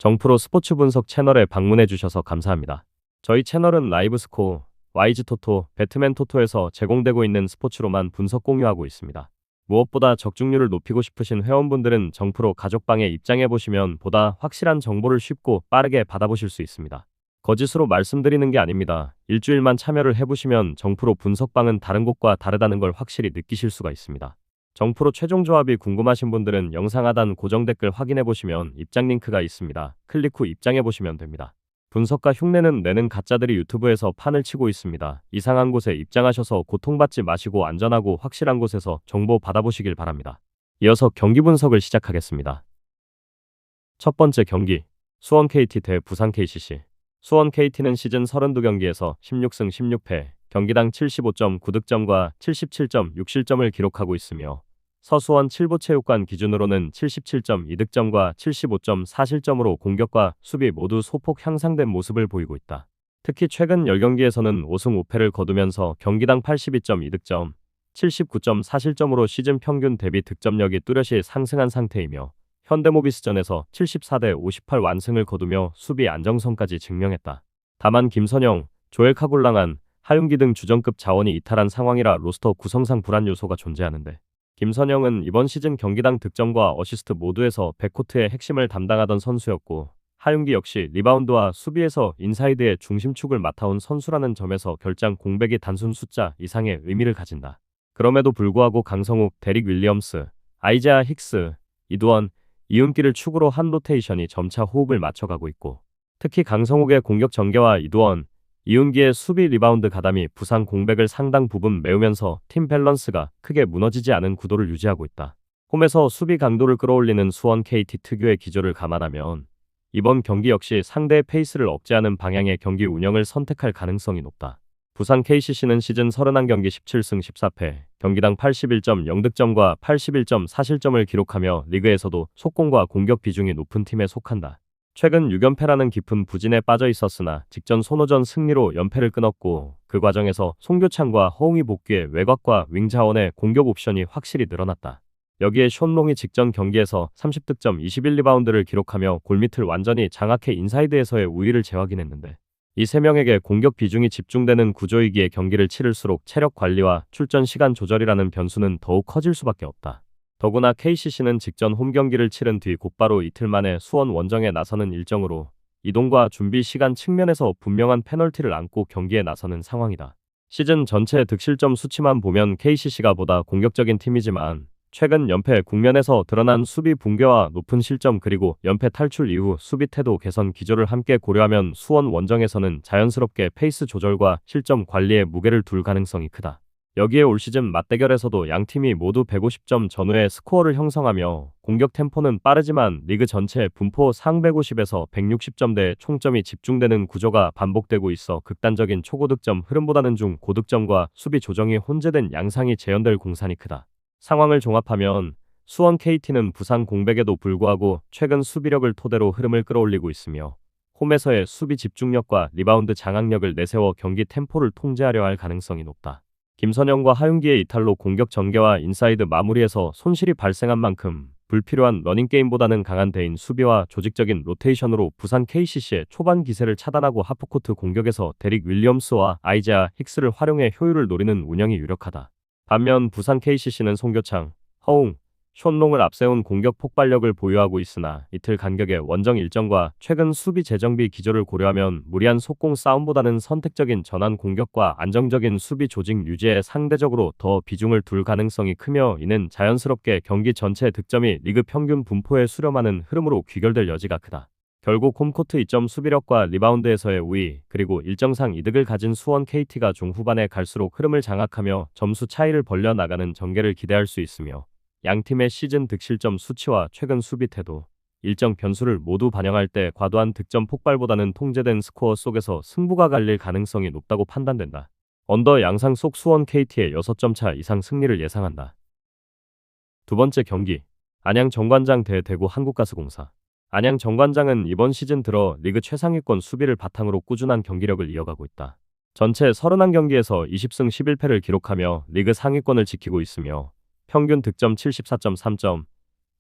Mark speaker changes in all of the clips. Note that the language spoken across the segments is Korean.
Speaker 1: 정프로 스포츠 분석 채널에 방문해 주셔서 감사합니다. 저희 채널은 라이브 스코어, YG 토토, 배트맨 토토에서 제공되고 있는 스포츠로만 분석 공유하고 있습니다. 무엇보다 적중률을 높이고 싶으신 회원분들은 정프로 가족방에 입장해 보시면 보다 확실한 정보를 쉽고 빠르게 받아보실 수 있습니다. 거짓으로 말씀드리는 게 아닙니다. 일주일만 참여를 해보시면 정프로 분석방은 다른 곳과 다르다는 걸 확실히 느끼실 수가 있습니다. 정프로 최종 조합이 궁금하신 분들은 영상 하단 고정 댓글 확인해 보시면 입장 링크가 있습니다. 클릭 후 입장해 보시면 됩니다. 분석가 흉내는 내는 가짜들이 유튜브에서 판을 치고 있습니다. 이상한 곳에 입장하셔서 고통받지 마시고 안전하고 확실한 곳에서 정보 받아보시길 바랍니다. 이어서 경기 분석을 시작하겠습니다. 첫 번째 경기, 수원 KT 대 부산 KCC. 수원 KT는 시즌 32경기에서 16승 16패, 경기당 75.9득점과 77.6실점을 기록하고 있으며 서수원 칠보체육관 기준으로는 77.2득점과 75.4실점으로 공격과 수비 모두 소폭 향상된 모습을 보이고 있다. 특히 최근 10경기에서는 5승 5패를 거두면서 경기당 82.2득점, 79.4실점으로 시즌 평균 대비 득점력이 뚜렷이 상승한 상태이며 현대모비스전에서 74대 58 완승을 거두며 수비 안정성까지 증명했다. 다만 김선영, 조엘 카골랑한, 하윤기 등 주전급 자원이 이탈한 상황이라 로스터 구성상 불안 요소가 존재하는데 김선영은 이번 시즌 경기당 득점과 어시스트 모두에서 백코트의 핵심을 담당하던 선수였고 하윤기 역시 리바운드와 수비에서 인사이드의 중심축을 맡아온 선수라는 점에서 결장 공백이 단순 숫자 이상의 의미를 가진다. 그럼에도 불구하고 강성욱, 데릭 윌리엄스, 아이자아 힉스, 이두원, 이은기를 축으로 한 로테이션이 점차 호흡을 맞춰가고 있고 특히 강성욱의 공격 전개와 이두원, 이은기의 수비 리바운드 가담이 부상 공백을 상당 부분 메우면서 팀 밸런스가 크게 무너지지 않은 구도를 유지하고 있다. 홈에서 수비 강도를 끌어올리는 수원 KT 특유의 기조를 감안하면 이번 경기 역시 상대의 페이스를 억제하는 방향의 경기 운영을 선택할 가능성이 높다. 부산 KCC는 시즌 31경기 17승 14패, 경기당 81.0득점과 81.4실점을 기록하며 리그에서도 속공과 공격 비중이 높은 팀에 속한다. 최근 6연패라는 깊은 부진에 빠져 있었으나 직전 손호전 승리로 연패를 끊었고 그 과정에서 송교창과 허웅이 복귀해 외곽과 윙 자원의 공격 옵션이 확실히 늘어났다. 여기에 션롱이 직전 경기에서 30득점 21리바운드를 기록하며 골밑을 완전히 장악해 인사이드에서의 우위를 재확인했는데 이 세 명에게 공격 비중이 집중되는 구조이기에 경기를 치를수록 체력 관리와 출전 시간 조절이라는 변수는 더욱 커질 수밖에 없다. 더구나 KCC는 직전 홈경기를 치른 뒤 곧바로 이틀 만에 수원 원정에 나서는 일정으로 이동과 준비 시간 측면에서 분명한 페널티를 안고 경기에 나서는 상황이다. 시즌 전체 득실점 수치만 보면 KCC가 보다 공격적인 팀이지만 최근 연패 국면에서 드러난 수비 붕괴와 높은 실점 그리고 연패 탈출 이후 수비 태도 개선 기조를 함께 고려하면 수원 원정에서는 자연스럽게 페이스 조절과 실점 관리에 무게를 둘 가능성이 크다. 여기에 올 시즌 맞대결에서도 양팀이 모두 150점 전후의 스코어를 형성하며 공격 템포는 빠르지만 리그 전체 분포 상 150에서 160점대의 총점이 집중되는 구조가 반복되고 있어 극단적인 초고득점 흐름보다는 중고득점과 수비 조정이 혼재된 양상이 재현될 공산이 크다. 상황을 종합하면 수원 KT는 부상 공백에도 불구하고 최근 수비력을 토대로 흐름을 끌어올리고 있으며 홈에서의 수비 집중력과 리바운드 장악력을 내세워 경기 템포를 통제하려 할 가능성이 높다. 김선영과 하윤기의 이탈로 공격 전개와 인사이드 마무리에서 손실이 발생한 만큼 불필요한 러닝게임보다는 강한 대인 수비와 조직적인 로테이션으로 부산 KCC의 초반 기세를 차단하고 하프코트 공격에서 데릭 윌리엄스와 아이자아 힉스를 활용해 효율을 노리는 운영이 유력하다. 반면 부산 KCC는 송교창, 허웅, 션롱을 앞세운 공격 폭발력을 보유하고 있으나 이틀 간격의 원정 일정과 최근 수비 재정비 기조를 고려하면 무리한 속공 싸움보다는 선택적인 전환 공격과 안정적인 수비 조직 유지에 상대적으로 더 비중을 둘 가능성이 크며 이는 자연스럽게 경기 전체 득점이 리그 평균 분포에 수렴하는 흐름으로 귀결될 여지가 크다. 결국 홈코트 2점 수비력과 리바운드에서의 우위, 그리고 일정상 이득을 가진 수원 KT가 중후반에 갈수록 흐름을 장악하며 점수 차이를 벌려 나가는 전개를 기대할 수 있으며 양팀의 시즌 득실점 수치와 최근 수비 태도, 일정 변수를 모두 반영할 때 과도한 득점 폭발보다는 통제된 스코어 속에서 승부가 갈릴 가능성이 높다고 판단된다. 언더 양상 속 수원 KT의 6점 차 이상 승리를 예상한다. 두 번째 경기, 안양 정관장 대 대구 한국가스공사. 안양 정관장은 이번 시즌 들어 리그 최상위권 수비를 바탕으로 꾸준한 경기력을 이어가고 있다. 전체 31경기에서 20승 11패를 기록하며 리그 상위권을 지키고 있으며 평균 득점 74.3점,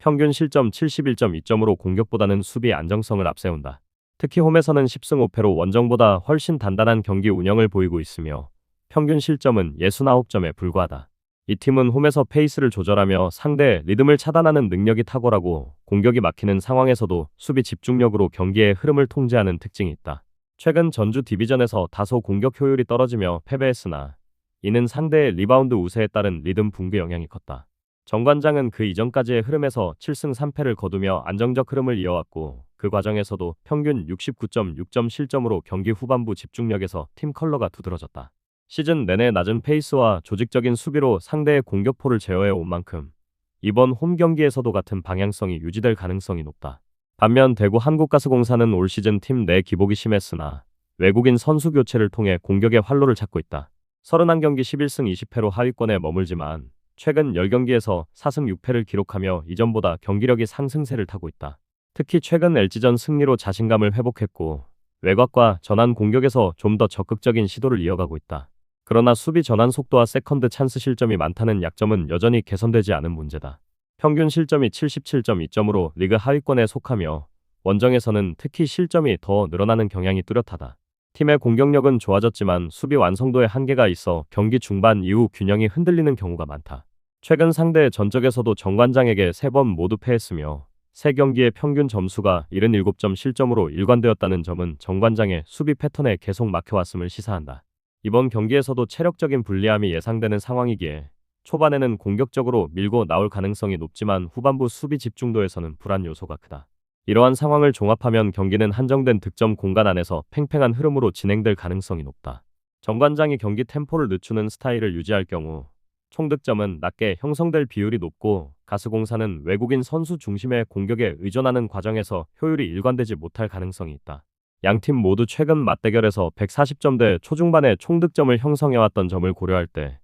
Speaker 1: 평균 실점 71.2점으로 공격보다는 수비 안정성을 앞세운다. 특히 홈에서는 10승 5패로 원정보다 훨씬 단단한 경기 운영을 보이고 있으며 평균 실점은 69점에 불과하다. 이 팀은 홈에서 페이스를 조절하며 상대의 리듬을 차단하는 능력이 탁월하고 공격이 막히는 상황에서도 수비 집중력으로 경기의 흐름을 통제하는 특징이 있다. 최근 전주 디비전에서 다소 공격 효율이 떨어지며 패배했으나 이는 상대의 리바운드 우세에 따른 리듬 붕괴 영향이 컸다. 정관장은 그 이전까지의 흐름에서 7승 3패를 거두며 안정적 흐름을 이어왔고 그 과정에서도 평균 69.6점 실점으로 경기 후반부 집중력에서 팀 컬러가 두드러졌다. 시즌 내내 낮은 페이스와 조직적인 수비로 상대의 공격포를 제어해 온 만큼 이번 홈 경기에서도 같은 방향성이 유지될 가능성이 높다. 반면 대구 한국가스공사는 올 시즌 팀 내 기복이 심했으나 외국인 선수 교체를 통해 공격의 활로를 찾고 있다. 31경기 11승 20패로 하위권에 머물지만 최근 10경기에서 4승 6패를 기록하며 이전보다 경기력이 상승세를 타고 있다. 특히 최근 LG전 승리로 자신감을 회복했고 외곽과 전환 공격에서 좀 더 적극적인 시도를 이어가고 있다. 그러나 수비 전환 속도와 세컨드 찬스 실점이 많다는 약점은 여전히 개선되지 않은 문제다. 평균 실점이 77.2점으로 리그 하위권에 속하며 원정에서는 특히 실점이 더 늘어나는 경향이 뚜렷하다. 팀의 공격력은 좋아졌지만 수비 완성도에 한계가 있어 경기 중반 이후 균형이 흔들리는 경우가 많다. 최근 상대 전적에서도 정관장에게 3번 모두 패했으며 3경기의 평균 점수가 77점 실점으로 일관되었다는 점은 정관장의 수비 패턴에 계속 막혀왔음을 시사한다. 이번 경기에서도 체력적인 불리함이 예상되는 상황이기에 초반에는 공격적으로 밀고 나올 가능성이 높지만 후반부 수비 집중도에서는 불안 요소가 크다. 이러한 상황을 종합하면 경기는 한정된 득점 공간 안에서 팽팽한 흐름으로 진행될 가능성이 높다. 정관장이 경기 템포를 늦추는 스타일을 유지할 경우 총득점은 낮게 형성될 비율이 높고 가스공사는 외국인 선수 중심의 공격에 의존하는 과정에서 효율이 일관되지 못할 가능성이 있다. 양팀 모두 최근 맞대결에서 140점대 초중반의 총득점을 형성해왔던 점을 고려할 때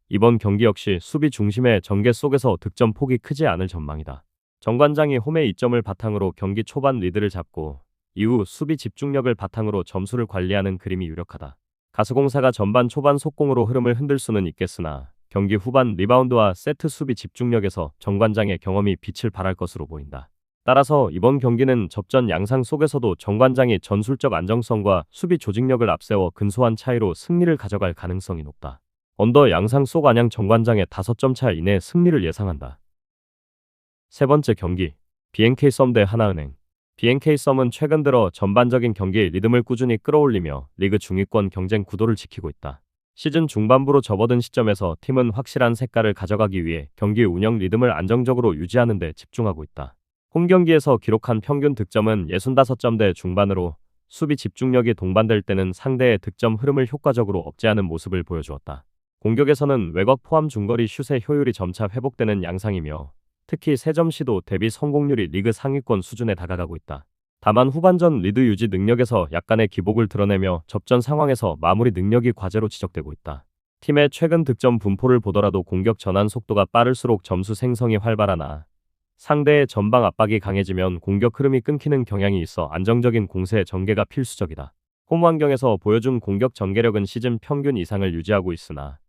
Speaker 1: 이번 경기 역시 수비 중심의 전개 속에서 득점 폭이 크지 않을 전망이다. 정관장이 홈의 이점을 바탕으로 경기 초반 리드를 잡고 이후 수비 집중력을 바탕으로 점수를 관리하는 그림이 유력하다. 가스공사가 전반 초반 속공으로 흐름을 흔들 수는 있겠으나 경기 후반 리바운드와 세트 수비 집중력에서 정관장의 경험이 빛을 발할 것으로 보인다. 따라서 이번 경기는 접전 양상 속에서도 정관장이 전술적 안정성과 수비 조직력을 앞세워 근소한 차이로 승리를 가져갈 가능성이 높다. 언더 양상 속 안양 정관장의 5점 차 이내 승리를 예상한다. 세 번째 경기, BNK썸 대 하나은행. BNK썸은 최근 들어 전반적인 경기 리듬을 꾸준히 끌어올리며 리그 중위권 경쟁 구도를 지키고 있다. 시즌 중반부로 접어든 시점에서 팀은 확실한 색깔을 가져가기 위해 경기 운영 리듬을 안정적으로 유지하는 데 집중하고 있다. 홈 경기에서 기록한 평균 득점은 65점대 중반으로 수비 집중력이 동반될 때는 상대의 득점 흐름을 효과적으로 억제하는 모습을 보여주었다. 공격에서는 외곽 포함 중거리 슛의 효율이 점차 회복되는 양상이며 특히 3점 시도 대비 성공률이 리그 상위권 수준에 다가가고 있다. 다만 후반전 리드 유지 능력에서 약간의 기복을 드러내며 접전 상황에서 마무리 능력이 과제로 지적되고 있다. 팀의 최근 득점 분포를 보더라도 공격 전환 속도가 빠를수록 점수 생성이 활발하나 상대의 전방 압박이 강해지면 공격 흐름이 끊기는 경향이 있어 안정적인 공세 전개가 필수적이다. 홈 환경에서 보여준 공격 전개력은 시즌 평균 이상을 유지하고 있으나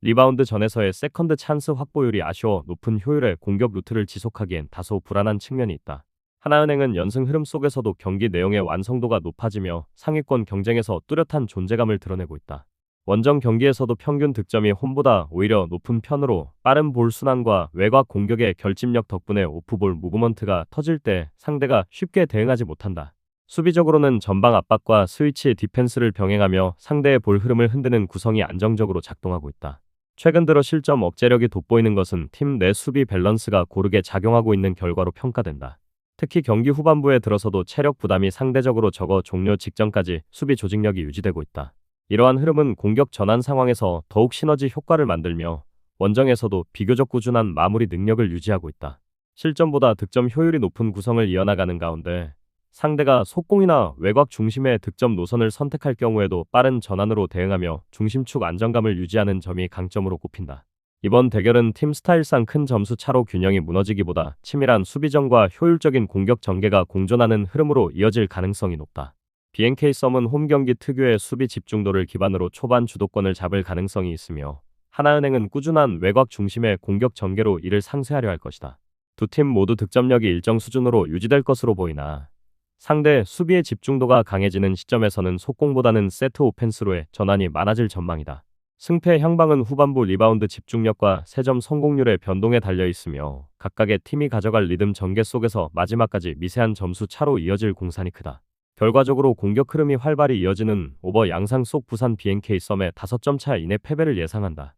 Speaker 1: 리바운드 전에서의 세컨드 찬스 확보율이 아쉬워 높은 효율의 공격 루트를 지속하기엔 다소 불안한 측면이 있다. 하나은행은 연승 흐름 속에서도 경기 내용의 완성도가 높아지며 상위권 경쟁에서 뚜렷한 존재감을 드러내고 있다. 원정 경기에서도 평균 득점이 홈보다 오히려 높은 편으로 빠른 볼 순환과 외곽 공격의 결집력 덕분에 오프볼 무브먼트가 터질 때 상대가 쉽게 대응하지 못한다. 수비적으로는 전방 압박과 스위치 디펜스를 병행하며 상대의 볼 흐름을 흔드는 구성이 안정적으로 작동하고 있다. 최근 들어 실점 억제력이 돋보이는 것은 팀 내 수비 밸런스가 고르게 작용하고 있는 결과로 평가된다. 특히 경기 후반부에 들어서도 체력 부담이 상대적으로 적어 종료 직전까지 수비 조직력이 유지되고 있다. 이러한 흐름은 공격 전환 상황에서 더욱 시너지 효과를 만들며 원정에서도 비교적 꾸준한 마무리 능력을 유지하고 있다. 실점보다 득점 효율이 높은 구성을 이어나가는 가운데 상대가 속공이나 외곽 중심의 득점 노선을 선택할 경우에도 빠른 전환으로 대응하며 중심축 안정감을 유지하는 점이 강점으로 꼽힌다. 이번 대결은 팀 스타일상 큰 점수 차로 균형이 무너지기보다 치밀한 수비전과 효율적인 공격 전개가 공존하는 흐름으로 이어질 가능성이 높다. BNK썸은 홈 경기 특유의 수비 집중도를 기반으로 초반 주도권을 잡을 가능성이 있으며 하나은행은 꾸준한 외곽 중심의 공격 전개로 이를 상쇄하려 할 것이다. 두 팀 모두 득점력이 일정 수준으로 유지될 것으로 보이나 상대 수비의 집중도가 강해지는 시점에서는 속공보다는 세트 오펜스로의 전환이 많아질 전망이다. 승패 향방은 후반부 리바운드 집중력과 3점 성공률의 변동에 달려 있으며 각각의 팀이 가져갈 리듬 전개 속에서 마지막까지 미세한 점수 차로 이어질 공산이 크다. 결과적으로 공격 흐름이 활발히 이어지는 오버 양상 속 부산 BNK 썸의 5점 차 이내 패배를 예상한다.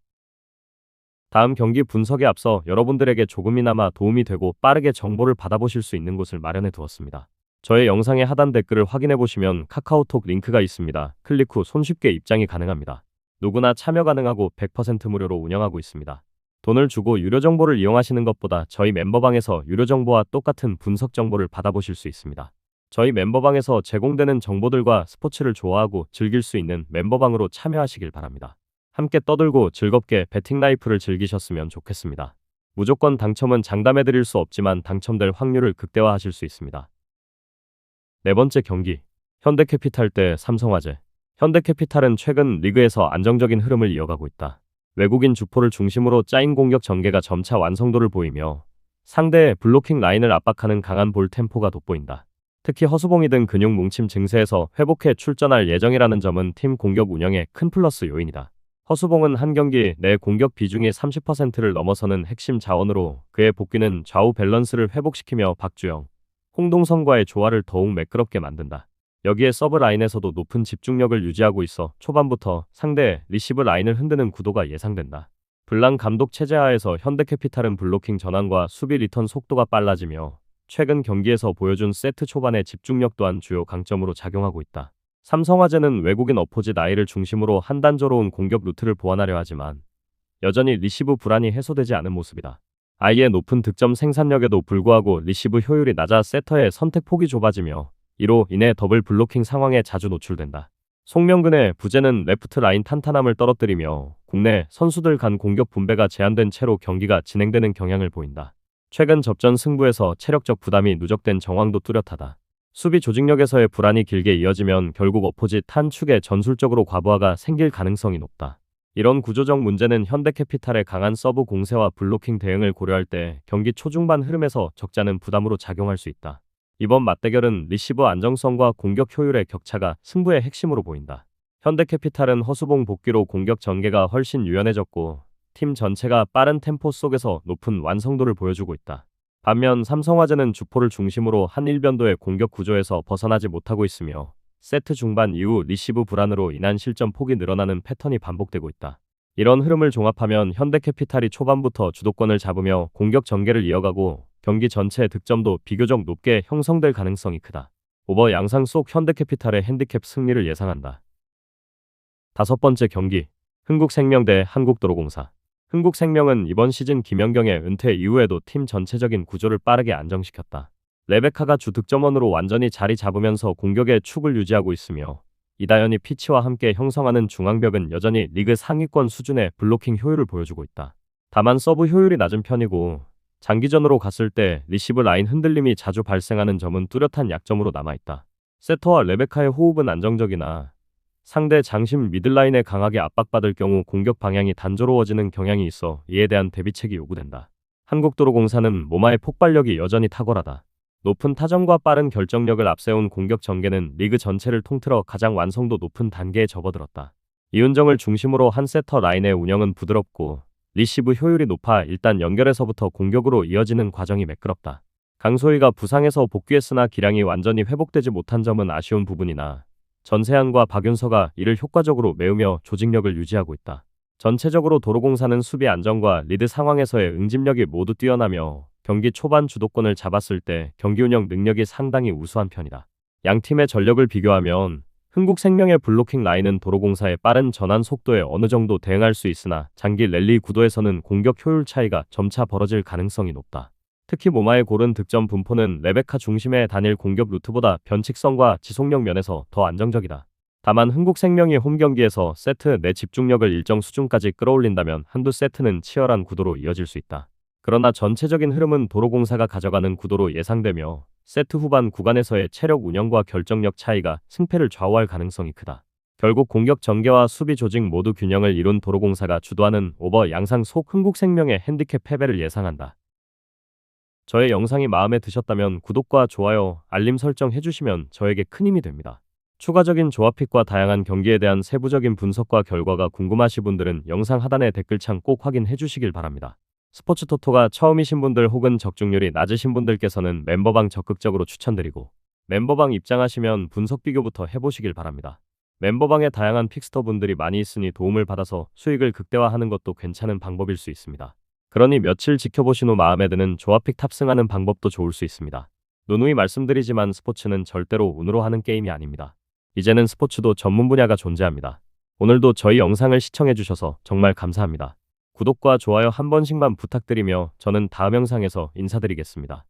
Speaker 1: 다음 경기 분석에 앞서 여러분들에게 조금이나마 도움이 되고 빠르게 정보를 받아보실 수 있는 곳을 마련해 두었습니다. 저의 영상의 하단 댓글을 확인해 보시면 카카오톡 링크가 있습니다. 클릭 후 손쉽게 입장이 가능합니다. 누구나 참여 가능하고 100% 무료로 운영하고 있습니다. 돈을 주고 유료 정보를 이용하시는 것보다 저희 멤버방에서 유료 정보와 똑같은 분석 정보를 받아보실 수 있습니다. 저희 멤버방에서 제공되는 정보들과 스포츠를 좋아하고 즐길 수 있는 멤버방으로 참여하시길 바랍니다. 함께 떠들고 즐겁게 배팅 라이프를 즐기셨으면 좋겠습니다. 무조건 당첨은 장담해드릴 수 없지만 당첨될 확률을 극대화하실 수 있습니다. 네 번째 경기, 현대캐피탈 대 삼성화재. 현대캐피탈은 최근 리그에서 안정적인 흐름을 이어가고 있다. 외국인 주포를 중심으로 짜인 공격 전개가 점차 완성도를 보이며 상대의 블로킹 라인을 압박하는 강한 볼 템포가 돋보인다. 특히 허수봉이 등 근육 뭉침 증세에서 회복해 출전할 예정이라는 점은 팀 공격 운영에 큰 플러스 요인이다. 허수봉은 한 경기 내 공격 비중이 30%를 넘어서는 핵심 자원으로 그의 복귀는 좌우 밸런스를 회복시키며 박주영, 홍동선과의 조화를 더욱 매끄럽게 만든다. 여기에 서브 라인에서도 높은 집중력을 유지하고 있어 초반부터 상대의 리시브 라인을 흔드는 구도가 예상된다. 블랑 감독 체제하에서 현대캐피탈은 블로킹 전환과 수비 리턴 속도가 빨라지며 최근 경기에서 보여준 세트 초반의 집중력 또한 주요 강점으로 작용하고 있다. 삼성화재는 외국인 어포짓 아이를 중심으로 한 단조로운 공격 루트를 보완하려 하지만 여전히 리시브 불안이 해소되지 않은 모습이다. 아이의 높은 득점 생산력에도 불구하고 리시브 효율이 낮아 세터의 선택 폭이 좁아지며 이로 인해 더블 블로킹 상황에 자주 노출된다. 송명근의 부재는 레프트 라인 탄탄함을 떨어뜨리며 국내 선수들 간 공격 분배가 제한된 채로 경기가 진행되는 경향을 보인다. 최근 접전 승부에서 체력적 부담이 누적된 정황도 뚜렷하다. 수비 조직력에서의 불안이 길게 이어지면 결국 어포짓 한 축에 전술적으로 과부하가 생길 가능성이 높다. 이런 구조적 문제는 현대캐피탈의 강한 서브 공세와 블로킹 대응을 고려할 때 경기 초중반 흐름에서 적잖은 부담으로 작용할 수 있다. 이번 맞대결은 리시브 안정성과 공격 효율의 격차가 승부의 핵심으로 보인다. 현대캐피탈은 허수봉 복귀로 공격 전개가 훨씬 유연해졌고 팀 전체가 빠른 템포 속에서 높은 완성도를 보여주고 있다. 반면 삼성화재는 주포를 중심으로 한 일변도의 공격 구조에서 벗어나지 못하고 있으며 세트 중반 이후 리시브 불안으로 인한 실점 폭이 늘어나는 패턴이 반복되고 있다. 이런 흐름을 종합하면 현대캐피탈이 초반부터 주도권을 잡으며 공격 전개를 이어가고 경기 전체 득점도 비교적 높게 형성될 가능성이 크다. 오버 양상 속 현대캐피탈의 핸디캡 승리를 예상한다. 다섯 번째 경기, 흥국생명 대 한국도로공사. 흥국생명은 이번 시즌 김연경의 은퇴 이후에도 팀 전체적인 구조를 빠르게 안정시켰다. 레베카가 주 득점원으로 완전히 자리 잡으면서 공격의 축을 유지하고 있으며 이다현이 피치와 함께 형성하는 중앙벽은 여전히 리그 상위권 수준의 블로킹 효율을 보여주고 있다. 다만 서브 효율이 낮은 편이고 장기전으로 갔을 때 리시브 라인 흔들림이 자주 발생하는 점은 뚜렷한 약점으로 남아있다. 세터와 레베카의 호흡은 안정적이나 상대 장심 미들라인에 강하게 압박받을 경우 공격 방향이 단조로워지는 경향이 있어 이에 대한 대비책이 요구된다. 한국도로공사는 모마의 폭발력이 여전히 탁월하다. 높은 타점과 빠른 결정력을 앞세운 공격 전개는 리그 전체를 통틀어 가장 완성도 높은 단계에 접어들었다. 이윤정을 중심으로 한 세터 라인의 운영은 부드럽고 리시브 효율이 높아 일단 연결에서부터 공격으로 이어지는 과정이 매끄럽다. 강소희가 부상에서 복귀했으나 기량이 완전히 회복되지 못한 점은 아쉬운 부분이나 전세환과 박윤서가 이를 효과적으로 메우며 조직력을 유지하고 있다. 전체적으로 도로공사는 수비 안정과 리드 상황에서의 응집력이 모두 뛰어나며 경기 초반 주도권을 잡았을 때 경기 운영 능력이 상당히 우수한 편이다. 양 팀의 전력을 비교하면 흥국생명의 블로킹 라인은 도로공사의 빠른 전환 속도에 어느 정도 대응할 수 있으나 장기 랠리 구도에서는 공격 효율 차이가 점차 벌어질 가능성이 높다. 특히 모마의 고른 득점 분포는 레베카 중심의 단일 공격 루트보다 변칙성과 지속력 면에서 더 안정적이다. 다만 흥국생명이 홈 경기에서 세트 내 집중력을 일정 수준까지 끌어올린다면 한두 세트는 치열한 구도로 이어질 수 있다. 그러나 전체적인 흐름은 도로공사가 가져가는 구도로 예상되며 세트 후반 구간에서의 체력 운영과 결정력 차이가 승패를 좌우할 가능성이 크다. 결국 공격 전개와 수비 조직 모두 균형을 이룬 도로공사가 주도하는 오버 양상 속 흥국생명의 핸디캡 패배를 예상한다. 저의 영상이 마음에 드셨다면 구독과 좋아요, 알림 설정 해주시면 저에게 큰 힘이 됩니다. 추가적인 조합픽과 다양한 경기에 대한 세부적인 분석과 결과가 궁금하신 분들은 영상 하단의 댓글창 꼭 확인해 주시길 바랍니다. 스포츠 토토가 처음이신 분들 혹은 적중률이 낮으신 분들께서는 멤버방 적극적으로 추천드리고, 멤버방 입장하시면 분석 비교부터 해보시길 바랍니다. 멤버방에 다양한 픽스터 분들이 많이 있으니 도움을 받아서 수익을 극대화하는 것도 괜찮은 방법일 수 있습니다. 그러니 며칠 지켜보신 후 마음에 드는 조합픽 탑승하는 방법도 좋을 수 있습니다. 누누이 말씀드리지만 스포츠는 절대로 운으로 하는 게임이 아닙니다. 이제는 스포츠도 전문 분야가 존재합니다. 오늘도 저희 영상을 시청해주셔서 정말 감사합니다. 구독과 좋아요 한 번씩만 부탁드리며 저는 다음 영상에서 인사드리겠습니다.